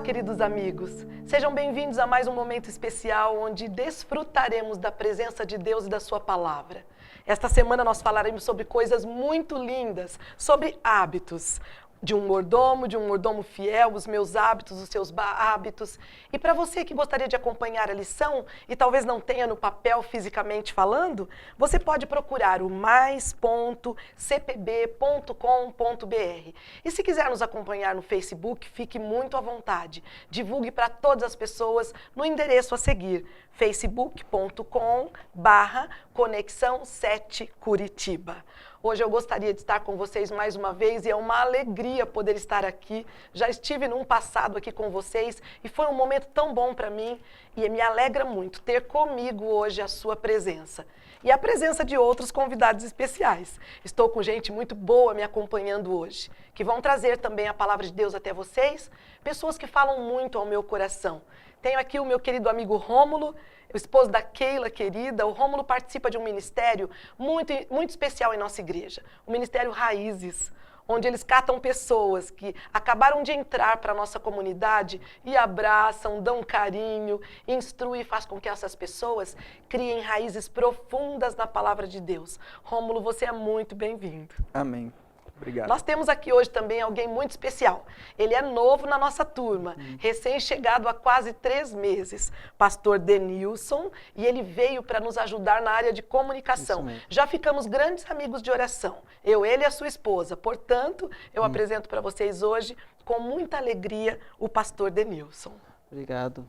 queridos amigos. Sejam bem-vindos a mais um momento especial onde desfrutaremos da presença de Deus e da sua palavra. Esta semana nós falaremos sobre coisas muito lindas, sobre hábitos. De um mordomo fiel, os meus hábitos, os seus hábitos. E para você que gostaria de acompanhar a lição e talvez não tenha no papel fisicamente falando, você pode procurar o mais.cpb.com.br. E se quiser nos acompanhar no Facebook, fique muito à vontade. Divulgue para todas as pessoas no endereço a seguir, facebook.com/Conexão 7 Curitiba. Hoje eu gostaria de estar com vocês mais uma vez e é uma alegria poder estar aqui. Já estive num passado aqui com vocês e foi um momento tão bom para mim e me alegra muito ter comigo hoje a sua presença. E a presença de outros convidados especiais. Estou com gente muito boa me acompanhando hoje, que vão trazer também a palavra de Deus até vocês, pessoas que falam muito ao meu coração. Tenho aqui o meu querido amigo Rômulo, o esposo da Keila, querida. O Rômulo participa de um ministério muito especial em nossa igreja, o Ministério Raízes, onde eles catam pessoas que acabaram de entrar para a nossa comunidade e abraçam, dão carinho, instruem e faz com que essas pessoas criem raízes profundas na palavra de Deus. Rômulo, você é muito bem-vindo. Amém. Obrigado. Nós temos aqui hoje também alguém muito especial. Ele é novo na nossa turma, recém-chegado há quase 3 meses, pastor Denilson, e ele veio para nos ajudar na área de comunicação. Já ficamos grandes amigos de oração, ele e a sua esposa. Portanto, eu apresento para vocês hoje, com muita alegria, o pastor Denilson. Obrigado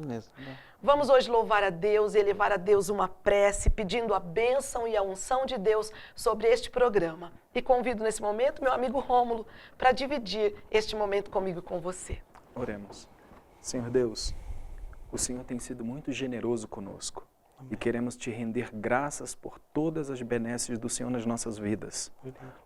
mesmo. Vamos hoje louvar a Deus e elevar a Deus uma prece, pedindo a bênção e a unção de Deus sobre este programa. E convido nesse momento meu amigo Rômulo para dividir este momento comigo e com você. Oremos. Senhor Deus, o Senhor tem sido muito generoso conosco. E queremos te render graças por todas as benesses do Senhor nas nossas vidas.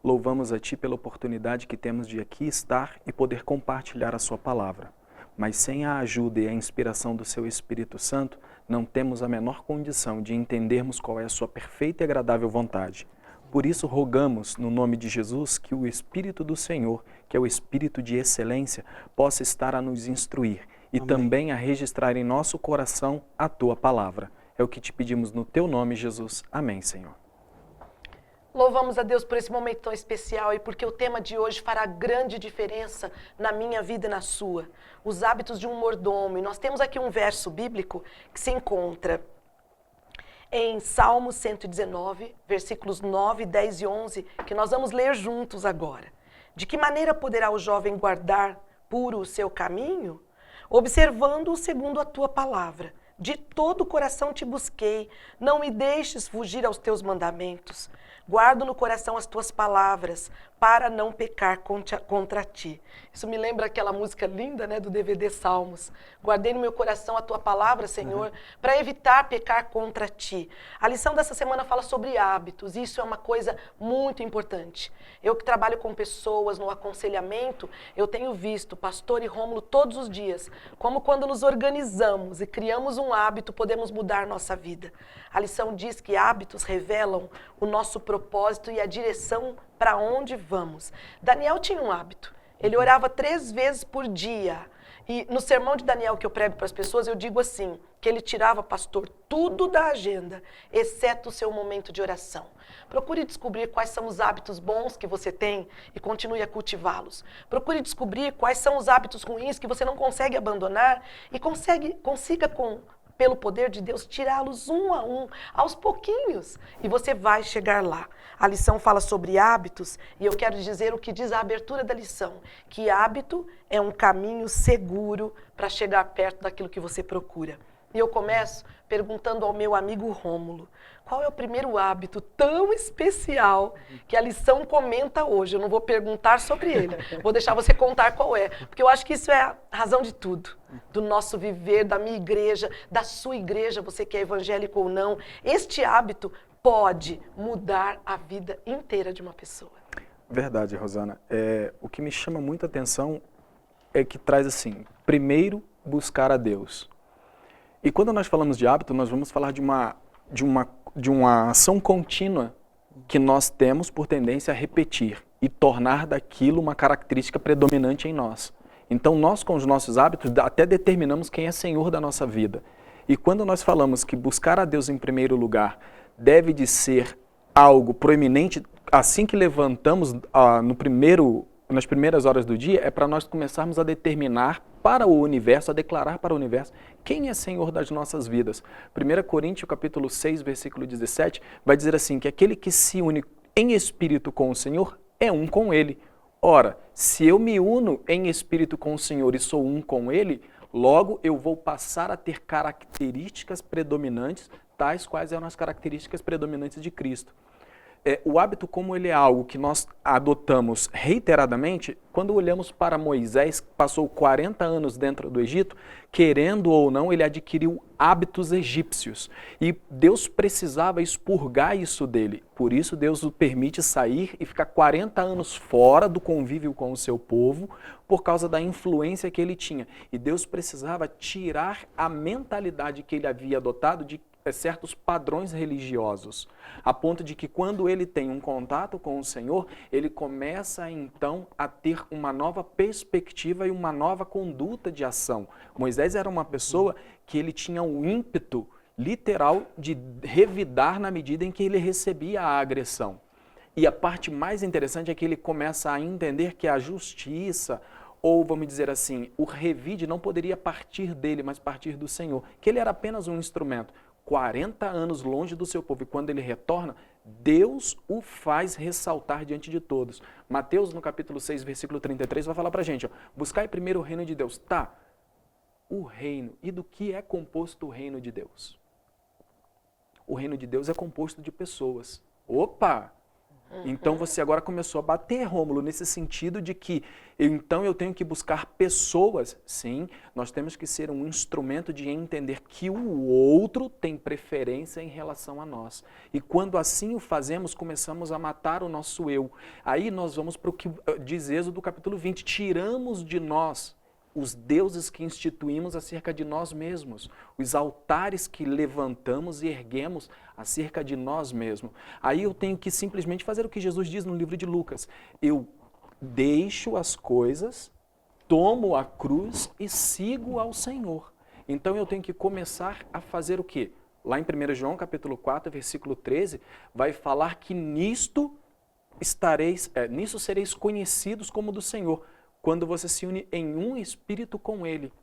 Louvamos a Ti pela oportunidade que temos de aqui estar e poder compartilhar a Sua palavra. Mas sem a ajuda e a inspiração do Seu Espírito Santo, não temos a menor condição de entendermos qual é a Sua perfeita e agradável vontade. Por isso, rogamos, no nome de Jesus, que o Espírito do Senhor, que é o Espírito de excelência, possa estar a nos instruir e também a registrar em nosso coração a Tua palavra. É o que te pedimos no Teu nome, Jesus. Amém, Senhor. Louvamos a Deus por esse momento tão especial e porque o tema de hoje fará grande diferença na minha vida e na sua. Os hábitos de um mordomo. E nós temos aqui um verso bíblico que se encontra em Salmo 119, versículos 9, 10 e 11, que nós vamos ler juntos agora. De que maneira poderá o jovem guardar puro o seu caminho? Observando-o segundo a tua palavra. De todo o coração te busquei, não me deixes fugir aos teus mandamentos. Guardo no coração as tuas palavras, para não pecar contra ti. Isso me lembra aquela música linda, né, do DVD Salmos. Guardei no meu coração a tua palavra, Senhor, para evitar pecar contra ti. A lição dessa semana fala sobre hábitos, e isso é uma coisa muito importante. Eu que trabalho com pessoas no aconselhamento, eu tenho visto, pastor e Rômulo, todos os dias, como quando nos organizamos e criamos um hábito, podemos mudar nossa vida. A lição diz que hábitos revelam o nosso propósito e a direção para onde vamos. Daniel tinha um hábito. Ele orava 3 vezes por dia. E no sermão de Daniel que eu prego para as pessoas, eu digo assim, que ele tirava, pastor, tudo da agenda, exceto o seu momento de oração. Procure descobrir quais são os hábitos bons que você tem e continue a cultivá-los. Procure descobrir quais são os hábitos ruins que você não consegue abandonar e consiga pelo poder de Deus, tirá-los um a um, aos pouquinhos, e você vai chegar lá. A lição fala sobre hábitos, e eu quero dizer o que diz a abertura da lição, que hábito é um caminho seguro para chegar perto daquilo que você procura. E eu começo perguntando ao meu amigo Rômulo, qual é o primeiro hábito tão especial que a lição comenta hoje? Eu não vou perguntar sobre ele, vou deixar você contar qual é, porque eu acho que isso é a razão de tudo, do nosso viver, da minha igreja, da sua igreja, você que é evangélico ou não. Este hábito pode mudar a vida inteira de uma pessoa. Verdade, Rosana. O que me chama muita atenção é que traz assim, primeiro buscar a Deus. E quando nós falamos de hábito, nós vamos falar de uma ação contínua que nós temos por tendência a repetir e tornar daquilo uma característica predominante em nós. Então nós com os nossos hábitos até determinamos quem é Senhor da nossa vida. E quando nós falamos que buscar a Deus em primeiro lugar deve de ser algo proeminente assim que levantamos nas primeiras horas do dia, é para nós começarmos a determinar para o universo, a declarar para o universo quem é Senhor das nossas vidas. 1 Coríntios capítulo 6, versículo 17, vai dizer assim, que aquele que se une em espírito com o Senhor é um com Ele. Ora, se eu me uno em espírito com o Senhor e sou um com Ele, logo eu vou passar a ter características predominantes, tais quais eram as características predominantes de Cristo. O hábito, como ele é algo que nós adotamos reiteradamente, quando olhamos para Moisés, que passou 40 anos dentro do Egito, querendo ou não, ele adquiriu hábitos egípcios. E Deus precisava expurgar isso dele. Por isso, Deus o permite sair e ficar 40 anos fora do convívio com o seu povo, por causa da influência que ele tinha. E Deus precisava tirar a mentalidade que ele havia adotado de certos padrões religiosos, a ponto de que quando ele tem um contato com o Senhor, ele começa então a ter uma nova perspectiva e uma nova conduta de ação. Moisés era uma pessoa que ele tinha um ímpeto literal de revidar na medida em que ele recebia a agressão. E a parte mais interessante é que ele começa a entender que a justiça, ou vamos dizer assim, o revide não poderia partir dele, mas partir do Senhor, que ele era apenas um instrumento. 40 anos longe do seu povo, e quando ele retorna, Deus o faz ressaltar diante de todos. Mateus, no capítulo 6, versículo 33, vai falar pra gente, ó, buscai primeiro o reino de Deus. Tá, o reino. E do que é composto o reino de Deus? O reino de Deus é composto de pessoas. Opa! Então você agora começou a bater, Rômulo, nesse sentido de que então eu tenho que buscar pessoas. Sim, nós temos que ser um instrumento de entender que o outro tem preferência em relação a nós. E quando assim o fazemos, começamos a matar o nosso eu. Aí nós vamos para o que diz Êxodo capítulo 20, tiramos de nós os deuses que instituímos acerca de nós mesmos, os altares que levantamos e erguemos acerca de nós mesmos. Aí eu tenho que simplesmente fazer o que Jesus diz no livro de Lucas. Eu deixo as coisas, tomo a cruz e sigo ao Senhor. Então eu tenho que começar a fazer o quê? Lá em 1 João capítulo 4, versículo 13, vai falar que nisto sereis conhecidos como do Senhor, quando você se une em um espírito com Ele.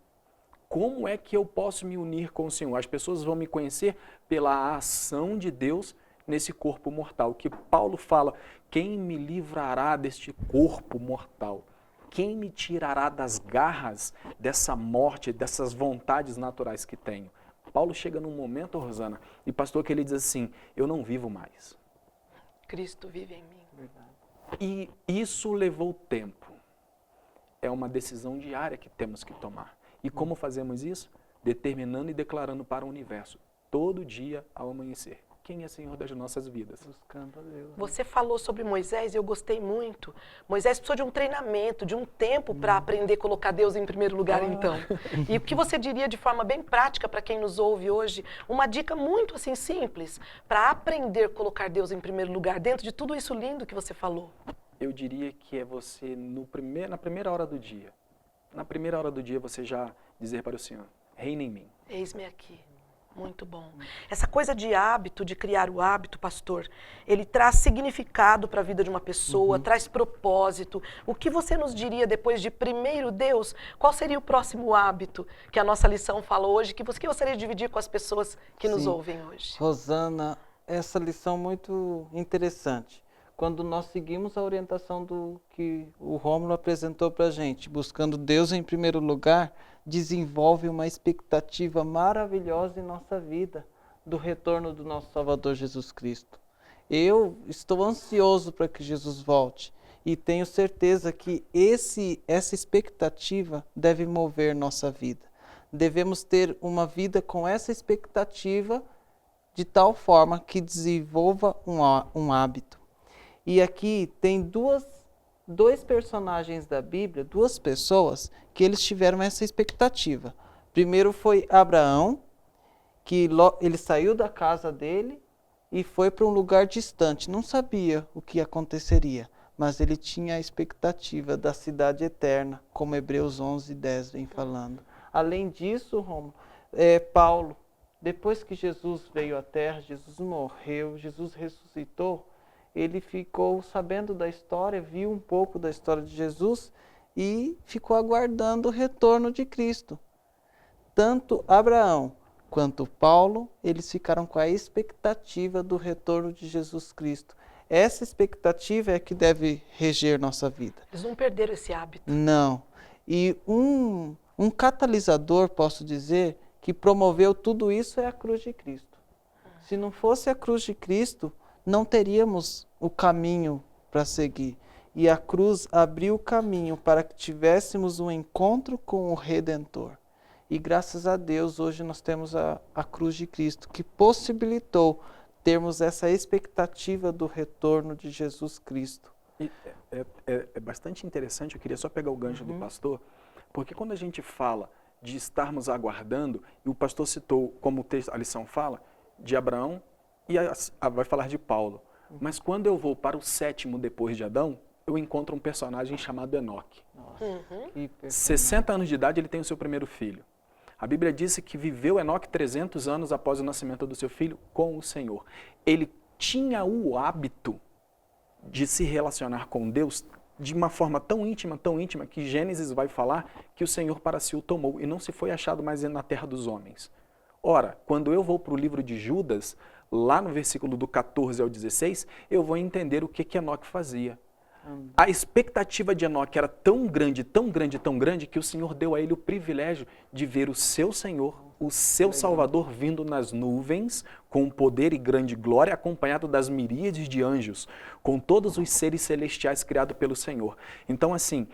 Como é que eu posso me unir com o Senhor? As pessoas vão me conhecer pela ação de Deus nesse corpo mortal. Que Paulo fala, quem me livrará deste corpo mortal? Quem me tirará das garras dessa morte, dessas vontades naturais que tenho? Paulo chega num momento, Rosana, e pastor, que ele diz assim, eu não vivo mais. Cristo vive em mim. E isso levou tempo. É uma decisão diária que temos que tomar. E como fazemos isso? Determinando e declarando para o universo, todo dia ao amanhecer, quem é Senhor das nossas vidas. Buscando a Deus. Você falou sobre Moisés e eu gostei muito. Moisés precisou de um treinamento, de um tempo para aprender a colocar Deus em primeiro lugar, então. E o que você diria de forma bem prática para quem nos ouve hoje? Uma dica muito assim simples para aprender a colocar Deus em primeiro lugar, dentro de tudo isso lindo que você falou. Eu diria que é você, na primeira hora do dia. Na primeira hora do dia, você já dizer para o Senhor, reina em mim. Eis-me aqui. Muito bom. Essa coisa de hábito, de criar o hábito, pastor, ele traz significado para a vida de uma pessoa, traz propósito. O que você nos diria depois de primeiro Deus? Qual seria o próximo hábito que a nossa lição fala hoje, que você gostaria de dividir com as pessoas que nos ouvem hoje? Rosana, essa lição muito interessante. Quando nós seguimos a orientação do que o Rômulo apresentou para a gente, buscando Deus em primeiro lugar, desenvolve uma expectativa maravilhosa em nossa vida do retorno do nosso Salvador Jesus Cristo. Eu estou ansioso para que Jesus volte e tenho certeza que essa expectativa deve mover nossa vida. Devemos ter uma vida com essa expectativa de tal forma que desenvolva um hábito. E aqui tem dois personagens da Bíblia, duas pessoas, que eles tiveram essa expectativa. Primeiro foi Abraão, que ele saiu da casa dele e foi para um lugar distante, não sabia o que aconteceria. mas ele tinha a expectativa da cidade eterna, como Hebreus 11:10 vem falando. Além disso, Rômulo, Paulo, depois que Jesus veio à Terra, Jesus morreu, Jesus ressuscitou, ele ficou sabendo da história, viu um pouco da história de Jesus e ficou aguardando o retorno de Cristo. Tanto Abraão quanto Paulo, eles ficaram com a expectativa do retorno de Jesus Cristo. Essa expectativa é que deve reger nossa vida. Eles não perderam esse hábito. Não. E um catalisador, posso dizer, que promoveu tudo isso é a cruz de Cristo. Se não fosse a cruz de Cristo, não teríamos o caminho para seguir. E a cruz abriu o caminho para que tivéssemos um encontro com o Redentor. E graças a Deus, hoje nós temos a cruz de Cristo, que possibilitou termos essa expectativa do retorno de Jesus Cristo. E é bastante interessante, eu queria só pegar o gancho do pastor, porque quando a gente fala de estarmos aguardando, e o pastor citou, como o texto, a lição fala, de Abraão, e vai falar de Paulo. Mas quando eu vou para o 7º depois de Adão, eu encontro um personagem chamado Enoque. Nossa, que 60 anos de idade, ele tem o seu primeiro filho. A Bíblia diz que viveu Enoque 300 anos após o nascimento do seu filho com o Senhor. Ele tinha o hábito de se relacionar com Deus de uma forma tão íntima, que Gênesis vai falar que o Senhor para si o tomou e não se foi achado mais na terra dos homens. Ora, quando eu vou para o livro de Judas, lá no versículo do 14 ao 16, eu vou entender o que Enoque fazia. A expectativa de Enoque era tão grande, que o Senhor deu a ele o privilégio de ver o seu Senhor, o seu Salvador, vindo nas nuvens, com poder e grande glória, acompanhado das miríades de anjos, com todos os seres celestiais criados pelo Senhor. Então, assim,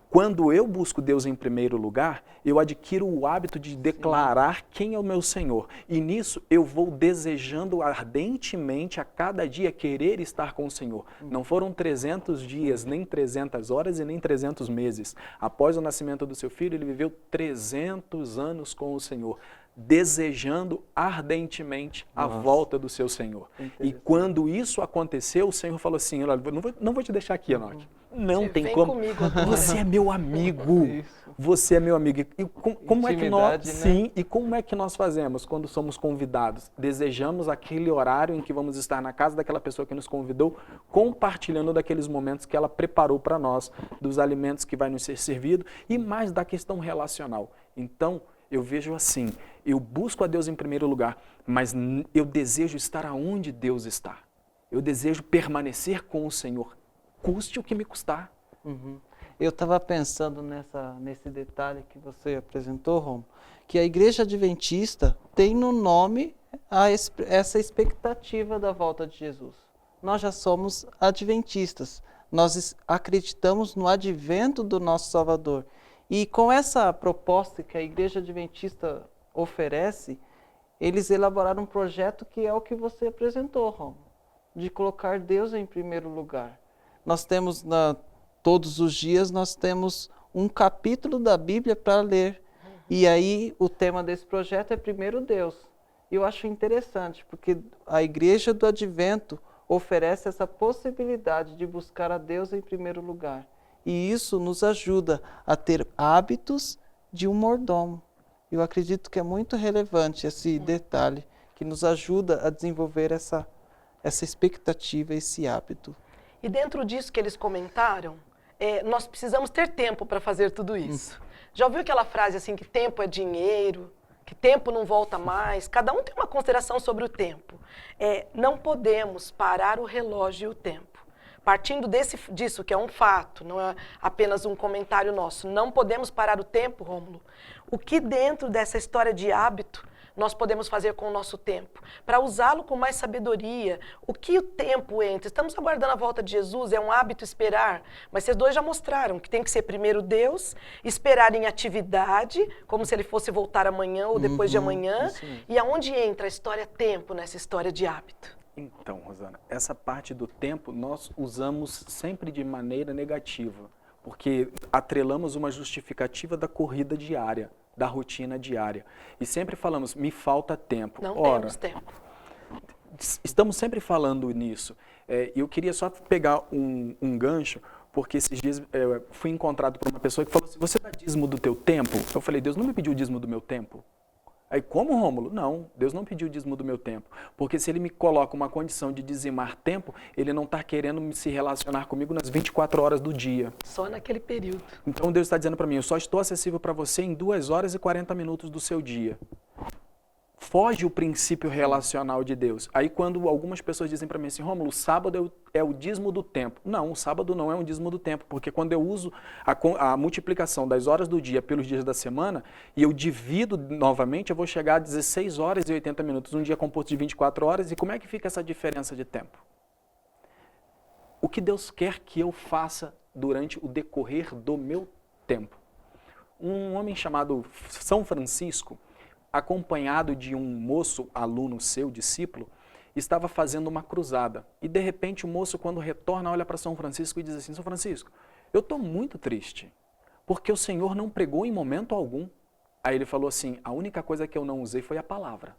quando eu busco Deus em primeiro lugar, eu adquiro o hábito de declarar quem é o meu Senhor. E nisso eu vou desejando ardentemente a cada dia querer estar com o Senhor. Não foram 300 dias, nem 300 horas e nem 300 meses. Após o nascimento do seu filho, ele viveu 300 anos com o Senhor, desejando ardentemente a volta do seu Senhor. E quando isso aconteceu, o Senhor falou assim, olha, não vou te deixar aqui, Enoque. Não tem como. Você é meu amigo. Você é meu amigo. E como é que nós, sim, e como é que nós fazemos quando somos convidados? Desejamos aquele horário em que vamos estar na casa daquela pessoa que nos convidou, compartilhando daqueles momentos que ela preparou para nós, dos alimentos que vai nos ser servido e mais da questão relacional. Então, eu vejo assim, eu busco a Deus em primeiro lugar, mas eu desejo estar aonde Deus está. Eu desejo permanecer com o Senhor, custe o que me custar. Eu estava pensando nesse detalhe que você apresentou, Romo, que a Igreja Adventista tem no nome essa expectativa da volta de Jesus. Nós já somos adventistas, nós acreditamos no advento do nosso Salvador. E com essa proposta que a Igreja Adventista oferece, eles elaboraram um projeto que é o que você apresentou, Romo, de colocar Deus em primeiro lugar. Nós temos, todos os dias, nós temos um capítulo da Bíblia para ler. E aí o tema desse projeto é primeiro Deus. Eu acho interessante, porque a Igreja do Advento oferece essa possibilidade de buscar a Deus em primeiro lugar. E isso nos ajuda a ter hábitos de um mordomo. Eu acredito que é muito relevante esse detalhe, que nos ajuda a desenvolver essa expectativa, esse hábito. E dentro disso que eles comentaram, nós precisamos ter tempo para fazer tudo isso. Já ouviu aquela frase assim, que tempo é dinheiro, que tempo não volta mais? Cada um tem uma consideração sobre o tempo. Não podemos parar o relógio e o tempo. Partindo disso, que é um fato, não é apenas um comentário nosso, não podemos parar o tempo, Rômulo. O que dentro dessa história de hábito nós podemos fazer com o nosso tempo? Para usá-lo com mais sabedoria. O que o tempo entra? Estamos aguardando a volta de Jesus, é um hábito esperar, mas vocês dois já mostraram que tem que ser primeiro Deus, esperar em atividade, como se ele fosse voltar amanhã ou depois de amanhã. E aonde entra a história tempo nessa história de hábito? Então, Rosana, essa parte do tempo nós usamos sempre de maneira negativa, porque atrelamos uma justificativa da corrida diária, da rotina diária. E sempre falamos, me falta tempo. Não temos tempo. Estamos sempre falando nisso. E eu queria só pegar um gancho, porque esses dias fui encontrado por uma pessoa que falou assim, você dá dízimo do teu tempo? Eu falei, Deus não me pediu o dízimo do meu tempo. Aí, como, Rômulo? Não, Deus não pediu o dízimo do meu tempo. Porque se Ele me coloca uma condição de dizimar tempo, Ele não está querendo se relacionar comigo nas 24 horas do dia. Só naquele período. Então Deus está dizendo para mim, eu só estou acessível para você em 2 horas e 40 minutos do seu dia. Foge o princípio relacional de Deus. Aí quando algumas pessoas dizem para mim assim, Rômulo, o sábado é o dízimo do tempo. Não, o sábado não é um dízimo do tempo, porque quando eu uso a multiplicação das horas do dia pelos dias da semana, e eu divido novamente, eu vou chegar a 16 horas e 80 minutos, um dia composto de 24 horas, e como é que fica essa diferença de tempo? O que Deus quer que eu faça durante o decorrer do meu tempo? Um homem chamado São Francisco, acompanhado de um moço, aluno seu, discípulo, estava fazendo uma cruzada. E de repente o moço, quando retorna, olha para São Francisco e diz assim, São Francisco, eu estou muito triste, porque o Senhor não pregou em momento algum. Aí ele falou assim, a única coisa que eu não usei foi a palavra.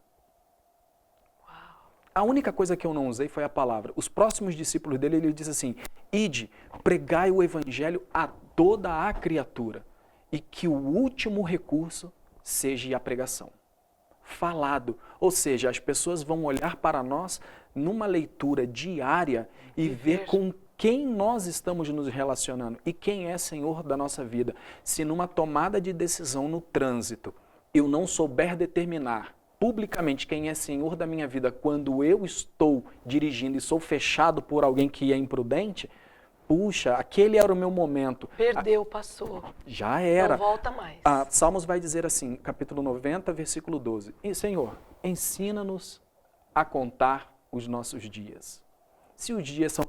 A única coisa que eu não usei foi a palavra. Os próximos discípulos dele, ele diz assim, ide, pregai o evangelho a toda a criatura, e que o último recurso seja a pregação. Falado, ou seja, as pessoas vão olhar para nós numa leitura diária e ver com quem nós estamos nos relacionando e quem é Senhor da nossa vida. Se numa tomada de decisão no trânsito eu não souber determinar publicamente quem é Senhor da minha vida quando eu estou dirigindo e sou fechado por alguém que é imprudente, puxa, aquele era o meu momento. Perdeu, passou. Já era. Não volta mais. Salmos vai dizer assim, capítulo 90, versículo 12. E, Senhor, ensina-nos a contar os nossos dias. Se os dias são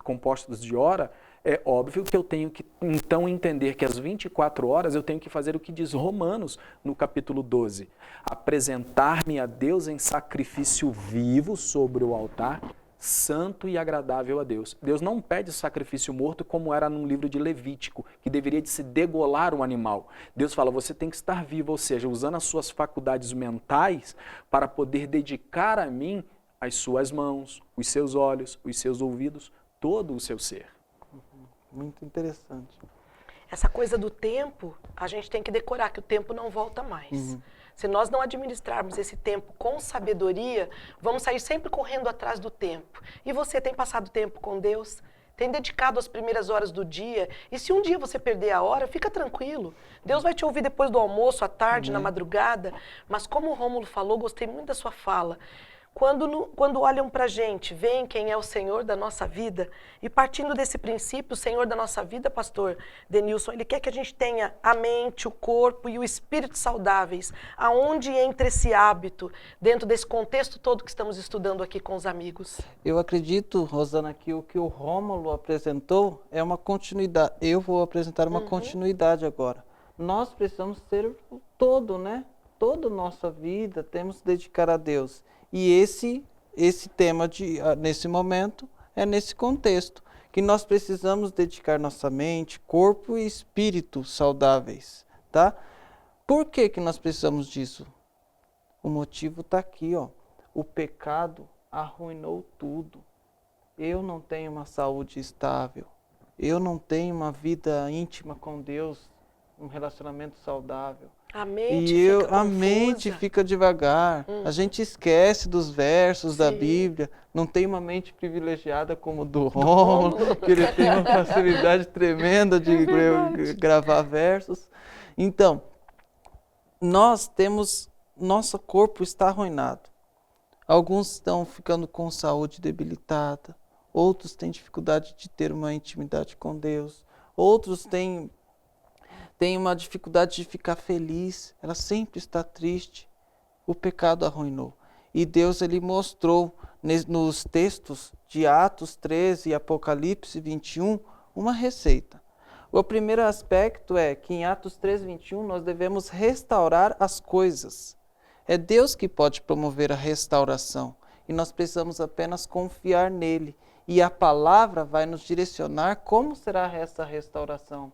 compostos de hora, é óbvio que eu tenho que, então, entender que às 24 horas eu tenho que fazer o que diz Romanos, no capítulo 12. Apresentar-me a Deus em sacrifício vivo sobre o altar, santo e agradável a Deus. Deus não pede sacrifício morto como era num livro de Levítico, que deveria de se degolar um animal. Deus fala, você tem que estar vivo, ou seja, usando as suas faculdades mentais para poder dedicar a mim as suas mãos, os seus olhos, os seus ouvidos, todo o seu ser. Muito interessante. Essa coisa do tempo, a gente tem que decorar que o tempo não volta mais. Se nós não administrarmos esse tempo com sabedoria, vamos sair sempre correndo atrás do tempo. E você tem passado tempo com Deus? Tem dedicado as primeiras horas do dia? E se um dia você perder a hora, fica tranquilo. Deus vai te ouvir depois do almoço, à tarde, na madrugada. Mas como o Rômulo falou, gostei muito da sua fala. Quando olham para a gente, veem quem é o Senhor da nossa vida, e partindo desse princípio, o Senhor da nossa vida, pastor Denilson, Ele quer que a gente tenha a mente, o corpo e o espírito saudáveis. Aonde entra esse hábito, dentro desse contexto todo que estamos estudando aqui com os amigos? Eu acredito, Rosana, que o que o Rômulo apresentou é uma continuidade. Eu vou apresentar uma continuidade agora. Nós precisamos ser o todo, né? Toda a nossa vida temos que dedicar a Deus. E esse tema, nesse momento, é nesse contexto, que nós precisamos dedicar nossa mente, corpo e espírito saudáveis, tá? Por que que nós precisamos disso? O motivo está aqui, ó. O pecado arruinou tudo. Eu não tenho uma saúde estável. Eu não tenho uma vida íntima com Deus, um relacionamento saudável. A mente fica devagar, a gente esquece dos versos da Bíblia, não tem uma mente privilegiada como do Rômulo, que ele tem uma facilidade tremenda de gravar versos. Então, nosso corpo está arruinado. Alguns estão ficando com saúde debilitada, outros têm dificuldade de ter uma intimidade com Deus, outros têm uma dificuldade de ficar feliz, ela sempre está triste. O pecado arruinou. E Deus, Ele mostrou nos textos de Atos 13 e Apocalipse 21 uma receita. O primeiro aspecto é que em Atos 13, 21 nós devemos restaurar as coisas. É Deus que pode promover a restauração e nós precisamos apenas confiar nele. E a palavra vai nos direcionar como será essa restauração.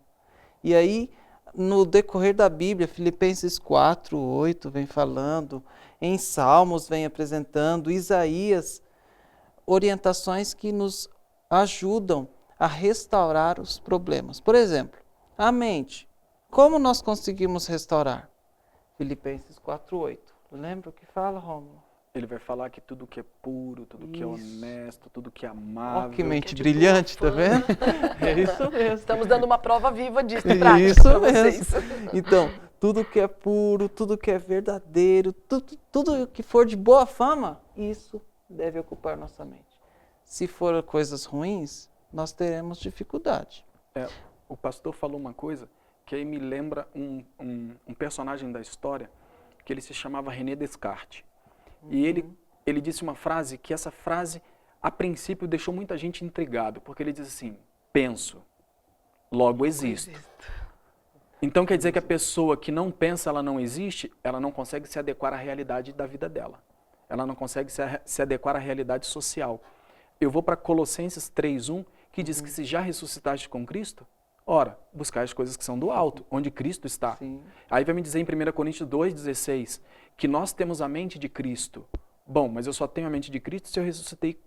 E aí, no decorrer da Bíblia, Filipenses 4, 8 vem falando, em Salmos vem apresentando, Isaías, orientações que nos ajudam a restaurar os problemas. Por exemplo, a mente. Como nós conseguimos restaurar? Filipenses 4:8. Lembra o que fala, Rômulo? Ele vai falar que tudo que é puro, tudo que é Isso. honesto, tudo que é amável. Ó, que mente de brilhante, tá boa fama. vendo? É isso mesmo. Estamos dando uma prova viva disso, de prática Isso para mesmo. vocês. Então, tudo que é puro, tudo que é verdadeiro, tudo que for de boa fama, isso deve ocupar nossa mente. Se for coisas ruins, nós teremos dificuldade. O pastor falou uma coisa que aí me lembra um personagem da história que ele se chamava René Descartes. E ele disse uma frase que essa frase, a princípio, deixou muita gente intrigado, porque ele diz assim, penso, logo existo. Então quer dizer que a pessoa que não pensa, ela não existe, ela não consegue se adequar à realidade da vida dela. Ela não consegue se adequar à realidade social. Eu vou para Colossenses 3:1, que diz que se já ressuscitaste com Cristo, ora, buscai as coisas que são do alto, onde Cristo está. Sim. Aí vai me dizer em 1 Coríntios 2:16, que nós temos a mente de Cristo. Bom, mas eu só tenho a mente de Cristo se eu ressuscitei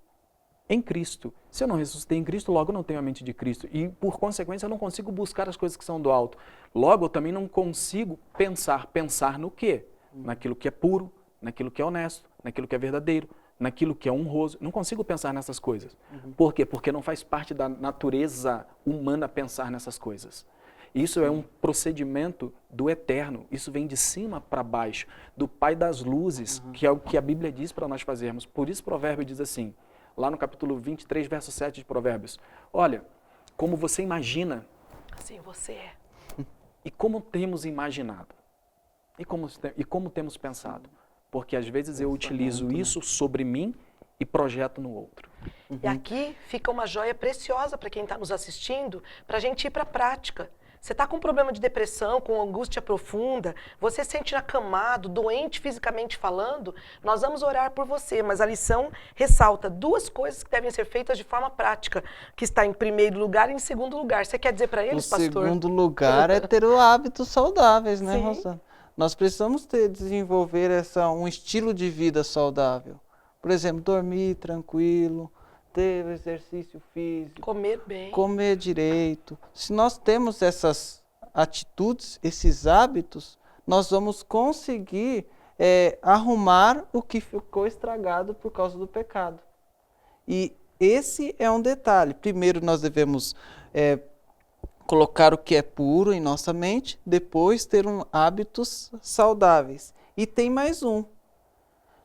em Cristo. Se eu não ressuscitei em Cristo, logo eu não tenho a mente de Cristo. E, por consequência, eu não consigo buscar as coisas que são do alto. Logo, eu também não consigo pensar. Pensar no quê? Naquilo que é puro, naquilo que é honesto, naquilo que é verdadeiro, naquilo que é honroso. Não consigo pensar nessas coisas. Por quê? Porque não faz parte da natureza humana pensar nessas coisas. Isso é um procedimento do eterno. Isso vem de cima para baixo, do Pai das luzes, que é o que a Bíblia diz para nós fazermos. Por isso o provérbio diz assim, lá no capítulo 23, verso 7 de Provérbios. Olha, como você imagina, Assim você é. e como temos imaginado, e como temos pensado. Porque às vezes eu utilizo isso sobre mim e projeto no outro. E aqui fica uma joia preciosa para quem está nos assistindo, para a gente ir para a prática. Você está com um problema de depressão, com angústia profunda, você se sente acamado, doente fisicamente falando, nós vamos orar por você, mas a lição ressalta duas coisas que devem ser feitas de forma prática, que está em primeiro lugar e em segundo lugar. Você quer dizer para eles, pastor? O segundo lugar é ter hábitos saudáveis, né, Sim. Rosana? Nós precisamos desenvolver um estilo de vida saudável. Por exemplo, dormir tranquilo, ter exercício físico, Comer bem. comer direito. Se nós temos essas atitudes, esses hábitos, nós vamos conseguir arrumar o que ficou estragado por causa do pecado. E esse é um detalhe. Primeiro nós devemos colocar o que é puro em nossa mente, depois ter hábitos saudáveis. E tem mais um.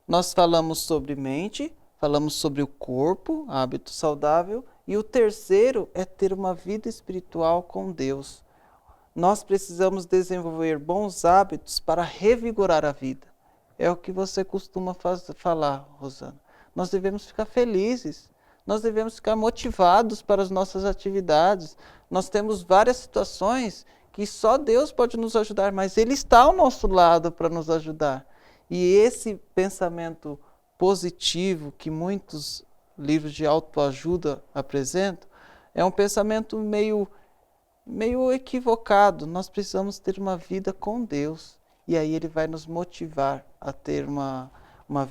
Nós falamos sobre mente, falamos sobre o corpo, hábito saudável, e o terceiro é ter uma vida espiritual com Deus. Nós precisamos desenvolver bons hábitos para revigorar a vida. É o que você costuma falar, Rosana. Nós devemos ficar felizes, nós devemos ficar motivados para as nossas atividades. Nós temos várias situações que só Deus pode nos ajudar, mas Ele está ao nosso lado para nos ajudar. E esse pensamento positivo que muitos livros de autoajuda apresentam é um pensamento meio equivocado. Nós precisamos ter uma vida com Deus. E aí Ele vai nos motivar a ter uma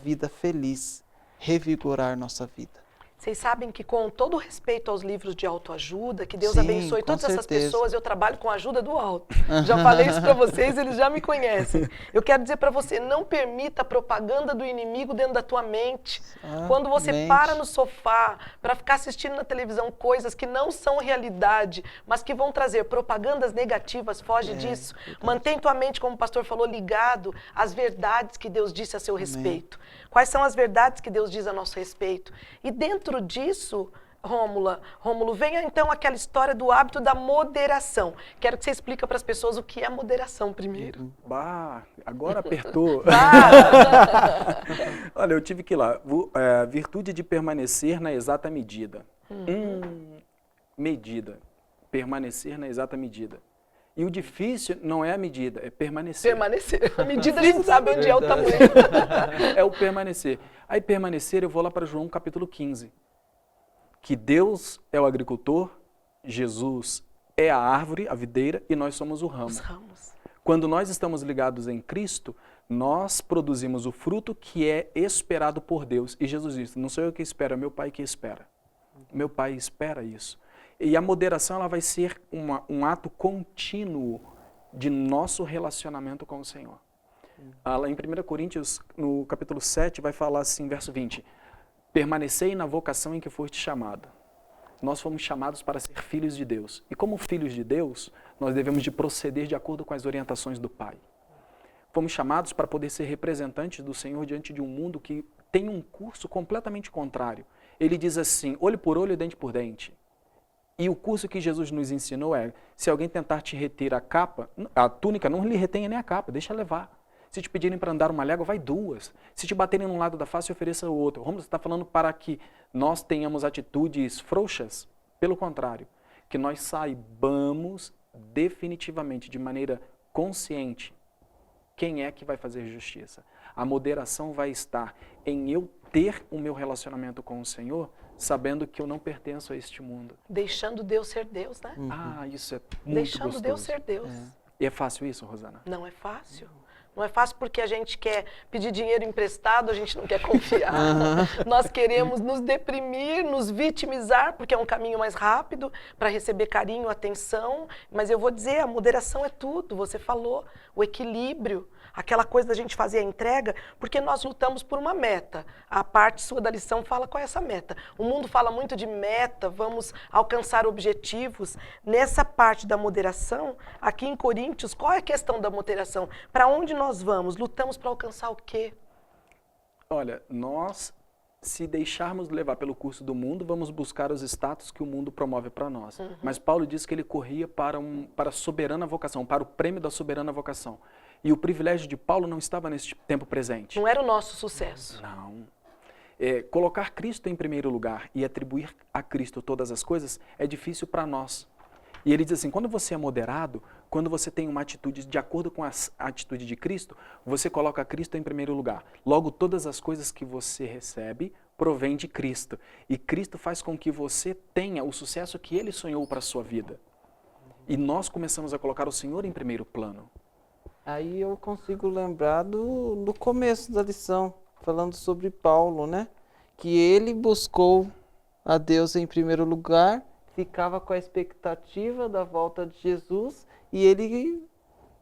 vida feliz, revigorar nossa vida. Vocês sabem que, com todo respeito aos livros de autoajuda, que Deus Sim, abençoe com todas essas certeza. pessoas, eu trabalho com a ajuda do alto. Já falei isso para vocês, eles já me conhecem. Eu quero dizer para você, não permita a propaganda do inimigo dentro da tua mente. Quando você para no sofá para ficar assistindo na televisão coisas que não são realidade, mas que vão trazer propagandas negativas, foge disso. Verdade. Mantém tua mente, como o pastor falou, ligado às verdades que Deus disse a seu respeito. Quais são as verdades que Deus diz a nosso respeito? E dentro disso, Rômulo, venha então aquela história do hábito da moderação. Quero que você explique para as pessoas o que é moderação primeiro. Bah, agora apertou. Olha, eu tive que ir lá. Virtude de permanecer na exata medida. Medida. Permanecer na exata medida. E o difícil não é a medida, é permanecer. Permanecer. A medida a gente sabe onde é o tamanho. É o permanecer. Aí permanecer, eu vou lá para João capítulo 15. Que Deus é o agricultor, Jesus é a árvore, a videira, e nós somos o ramo. Os ramos. Quando nós estamos ligados em Cristo, nós produzimos o fruto que é esperado por Deus. E Jesus disse, não sou eu que espero, é meu Pai que espera. Meu Pai espera isso. E a moderação ela vai ser um ato contínuo de nosso relacionamento com o Senhor. Lá em 1 Coríntios, no capítulo 7, vai falar assim, verso 20, permanecei na vocação em que foste chamado. Nós fomos chamados para ser filhos de Deus. E como filhos de Deus, nós devemos de proceder de acordo com as orientações do Pai. Fomos chamados para poder ser representantes do Senhor diante de um mundo que tem um curso completamente contrário. Ele diz assim, olho por olho, dente por dente. E o curso que Jesus nos ensinou é, se alguém tentar te reter a túnica, não lhe retenha nem a capa, deixa levar. Se te pedirem para andar uma légua, vai 2. Se te baterem num lado da face, ofereça o outro. Romulo está falando para que nós tenhamos atitudes frouxas? Pelo contrário, que nós saibamos definitivamente, de maneira consciente, quem é que vai fazer justiça. A moderação vai estar em eu ter o meu relacionamento com o Senhor, sabendo que eu não pertenço a este mundo. Deixando Deus ser Deus, né? Isso é muito Deixando gostoso. Deus ser Deus. E é fácil isso, Rosana? Não é fácil. Não é fácil porque a gente quer pedir dinheiro emprestado, a gente não quer confiar. Nós queremos nos deprimir, nos vitimizar, porque é um caminho mais rápido para receber carinho, atenção. Mas eu vou dizer, a moderação é tudo. Você falou, o equilíbrio, aquela coisa da gente fazer a entrega, porque nós lutamos por uma meta. A parte sua da lição fala qual é essa meta. O mundo fala muito de meta, vamos alcançar objetivos. Nessa parte da moderação, aqui em Coríntios, qual é a questão da moderação? Para onde nós vamos? Lutamos para alcançar o quê? Olha, nós, se deixarmos levar pelo curso do mundo, vamos buscar os status que o mundo promove para nós. Mas Paulo diz que ele corria para a soberana vocação, para o prêmio da soberana vocação. E o privilégio de Paulo não estava nesse tempo presente. Não era o nosso sucesso. Não. Colocar Cristo em primeiro lugar e atribuir a Cristo todas as coisas é difícil para nós. E ele diz assim, quando você é moderado, quando você tem uma atitude de acordo com a atitude de Cristo, você coloca Cristo em primeiro lugar. Logo, todas as coisas que você recebe provém de Cristo. E Cristo faz com que você tenha o sucesso que Ele sonhou para a sua vida. E nós começamos a colocar o Senhor em primeiro plano. Aí eu consigo lembrar do começo da lição, falando sobre Paulo, né? Que ele buscou a Deus em primeiro lugar, ficava com a expectativa da volta de Jesus e ele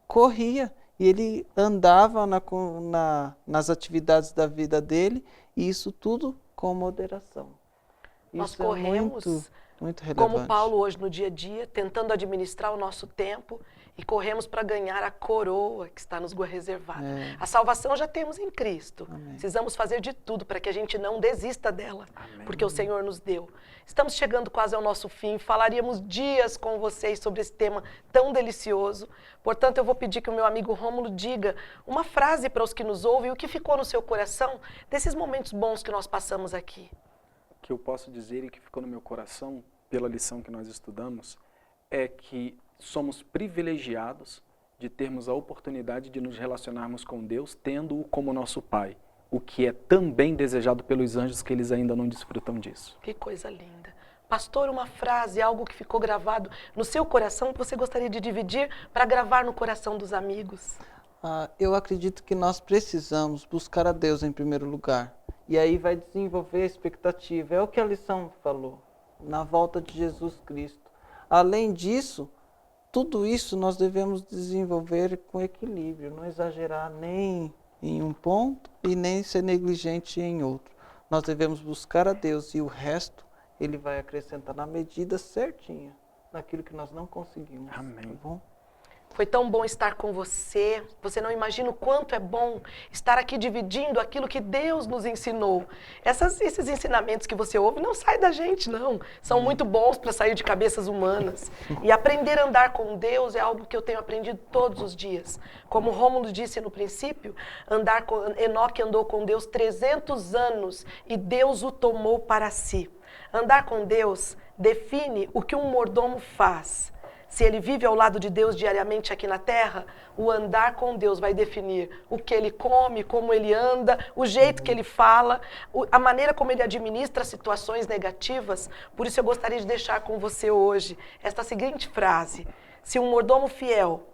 corria, e ele andava nas atividades da vida dele, e isso tudo com moderação. Nós Isso corremos, muito relevante. como Paulo hoje no dia a dia, tentando administrar o nosso tempo, e corremos para ganhar a coroa que está nos reservada. A salvação já temos em Cristo. Amém. Precisamos fazer de tudo para que a gente não desista dela, porque o Senhor nos deu. Estamos chegando quase ao nosso fim, falaríamos dias com vocês sobre esse tema tão delicioso. Portanto, eu vou pedir que o meu amigo Rômulo diga uma frase para os que nos ouvem, o que ficou no seu coração desses momentos bons que nós passamos aqui. O que eu posso dizer e que ficou no meu coração, pela lição que nós estudamos, é que somos privilegiados de termos a oportunidade de nos relacionarmos com Deus, tendo-o como nosso Pai, o que é também desejado pelos anjos, que eles ainda não desfrutam disso. Que coisa linda. Pastor, uma frase, algo que ficou gravado no seu coração, que você gostaria de dividir para gravar no coração dos amigos? Eu acredito que nós precisamos buscar a Deus em primeiro lugar. E aí vai desenvolver a expectativa. É o que a lição falou, na volta de Jesus Cristo. Além disso, tudo isso nós devemos desenvolver com equilíbrio, não exagerar nem em um ponto e nem ser negligente em outro. Nós devemos buscar a Deus e o resto Ele vai acrescentar na medida certinha daquilo que nós não conseguimos. Amém. Tá bom? Foi tão bom estar com você. Você não imagina o quanto é bom estar aqui dividindo aquilo que Deus nos ensinou. Esses ensinamentos que você ouve não saem da gente, não. São muito bons para sair de cabeças humanas. E aprender a andar com Deus é algo que eu tenho aprendido todos os dias. Como Rômulo disse no princípio, Enoque andou com Deus 300 anos e Deus o tomou para si. Andar com Deus define o que um mordomo faz. Se ele vive ao lado de Deus diariamente aqui na terra, o andar com Deus vai definir o que ele come, como ele anda, o jeito que ele fala, a maneira como ele administra situações negativas. Por isso eu gostaria de deixar com você hoje esta seguinte frase: se um mordomo fiel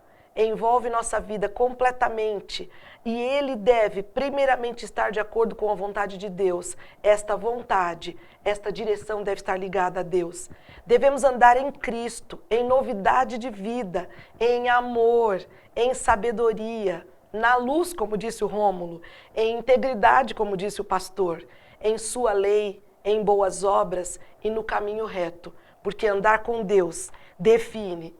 envolve nossa vida completamente e ele deve primeiramente estar de acordo com a vontade de Deus. Esta vontade, esta direção deve estar ligada a Deus. Devemos andar em Cristo, em novidade de vida, em amor, em sabedoria, na luz, como disse o Rômulo, em integridade, como disse o pastor, em sua lei, em boas obras e no caminho reto. Porque andar com Deus define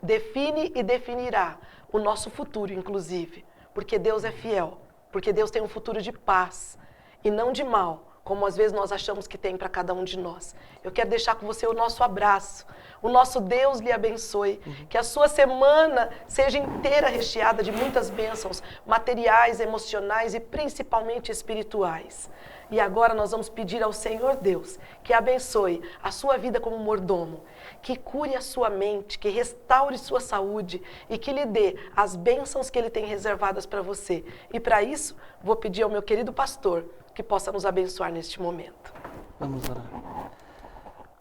e definirá o nosso futuro, inclusive. Porque Deus é fiel, porque Deus tem um futuro de paz e não de mal, como às vezes nós achamos que tem para cada um de nós. Eu quero deixar com você o nosso abraço. O nosso Deus lhe abençoe. Que a sua semana seja inteira recheada de muitas bênçãos materiais, emocionais e principalmente espirituais. E agora nós vamos pedir ao Senhor Deus que abençoe a sua vida como mordomo, que cure a sua mente, que restaure sua saúde e que lhe dê as bênçãos que Ele tem reservadas para você. E para isso, vou pedir ao meu querido pastor que possa nos abençoar neste momento. Vamos orar.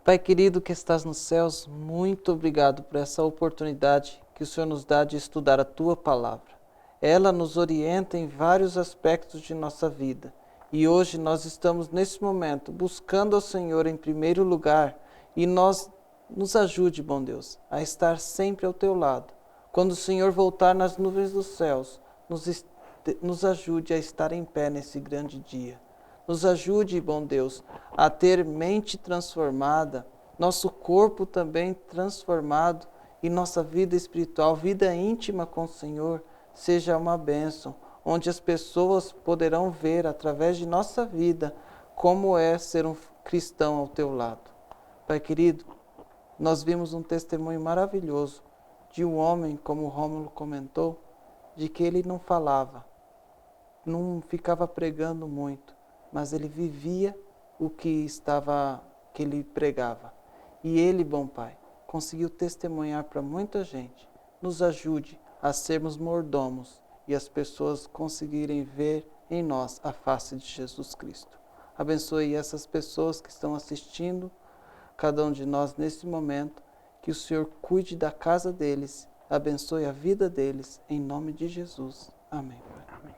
Pai querido que estás nos céus, muito obrigado por essa oportunidade que o Senhor nos dá de estudar a Tua Palavra. Ela nos orienta em vários aspectos de nossa vida. E hoje nós estamos nesse momento buscando ao Senhor em primeiro lugar e nos ajude, bom Deus, a estar sempre ao Teu lado. Quando o Senhor voltar nas nuvens dos céus, nos ajude a estar em pé nesse grande dia. Nos ajude, bom Deus, a ter mente transformada, nosso corpo também transformado e nossa vida espiritual, vida íntima com o Senhor, seja uma bênção, onde as pessoas poderão ver através de nossa vida como é ser um cristão ao Teu lado. Pai querido, nós vimos um testemunho maravilhoso de um homem, como o Rômulo comentou, de que ele não falava, não ficava pregando muito, mas ele vivia o que ele pregava. E ele, bom Pai, conseguiu testemunhar para muita gente. Nos ajude a sermos mordomos e as pessoas conseguirem ver em nós a face de Jesus Cristo. Abençoe essas pessoas que estão assistindo, cada um de nós nesse momento, que o Senhor cuide da casa deles, abençoe a vida deles, em nome de Jesus. Amém. Amém.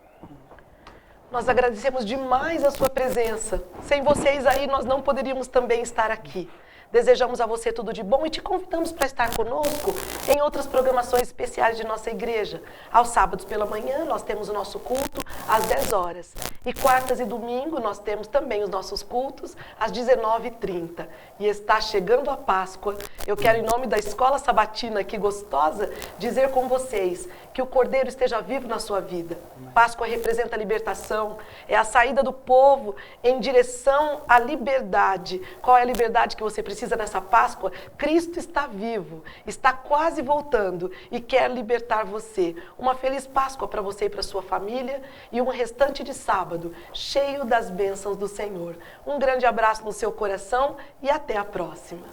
Nós agradecemos demais a sua presença. Sem vocês aí, nós não poderíamos também estar aqui. Desejamos a você tudo de bom e te convidamos para estar conosco em outras programações especiais de nossa igreja. Aos sábados pela manhã, nós temos o nosso culto às 10 horas. E quartas e domingo, nós temos também os nossos cultos às 19h30. E está chegando a Páscoa. Eu quero, em nome da Escola Sabatina aqui gostosa, dizer com vocês que o Cordeiro esteja vivo na sua vida. Páscoa representa a libertação, é a saída do povo em direção à liberdade. Qual é a liberdade que você precisa nessa Páscoa? Cristo está vivo, está quase voltando e quer libertar você. Uma feliz Páscoa para você e para sua família e um restante de sábado cheio das bênçãos do Senhor. Um grande abraço no seu coração e até a próxima.